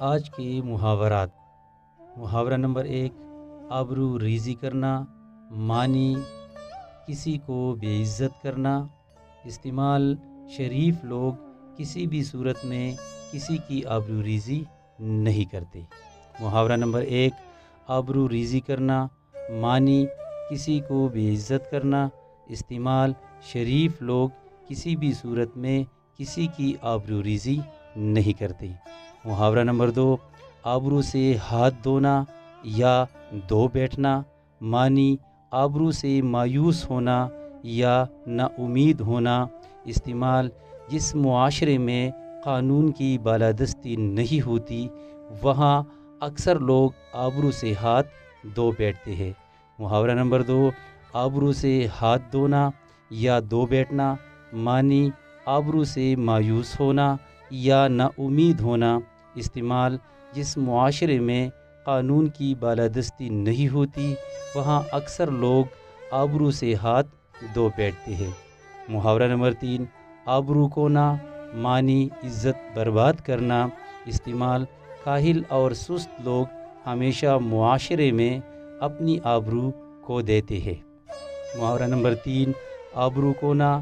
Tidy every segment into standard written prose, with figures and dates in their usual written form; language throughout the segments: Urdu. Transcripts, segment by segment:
آج کے محاورات۔ محاورہ نمبر 1، آبرو ریزی کرنا، معنی کسی کو بے عزت کرنا۔ استعمال، شریف لوگ کسی بھی صورت میں کسی کی آبرو ریزی نہیں کرتے۔ محاورہ نمبر 1، آبرو ریزی کرنا، معنی کسی کو بے عزت کرنا۔ استعمال، شریف لوگ کسی بھی صورت میں کسی کی آبرو ریزی نہیں کرتے۔ محاورہ نمبر 2، آبرو سے ہاتھ دھونا یا دو بیٹھنا۔ معنی آبرو سے مایوس ہونا یا نا امید ہونا۔ استعمال، جس معاشرے میں قانون کی بالادستی نہیں ہوتی وہاں اکثر لوگ آبرو سے ہاتھ دھو بیٹھتے ہیں۔ محاورہ نمبر 2، آبرو سے ہاتھ دھونا یا دو بیٹھنا۔ معنی آبرو سے مایوس ہونا یا نا امید ہونا۔ استعمال، جس معاشرے میں قانون کی بالادستی نہیں ہوتی وہاں اکثر لوگ آبرو سے ہاتھ دھو بیٹھتے ہیں۔ محاورہ نمبر 3، آبرو کھونا، معنی عزت برباد کرنا۔ استعمال، کاہل اور سست لوگ ہمیشہ معاشرے میں اپنی آبرو کھو دیتے ہیں۔ محاورہ نمبر 3، آبرو کھونا،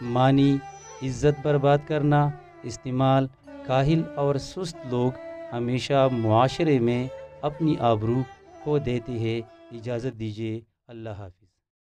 معنی عزت برباد کرنا۔ استعمال، کاہل اور سست لوگ ہمیشہ معاشرے میں اپنی آبرو کھو دیتے ہیں۔ اجازت دیجیے، اللہ حافظ۔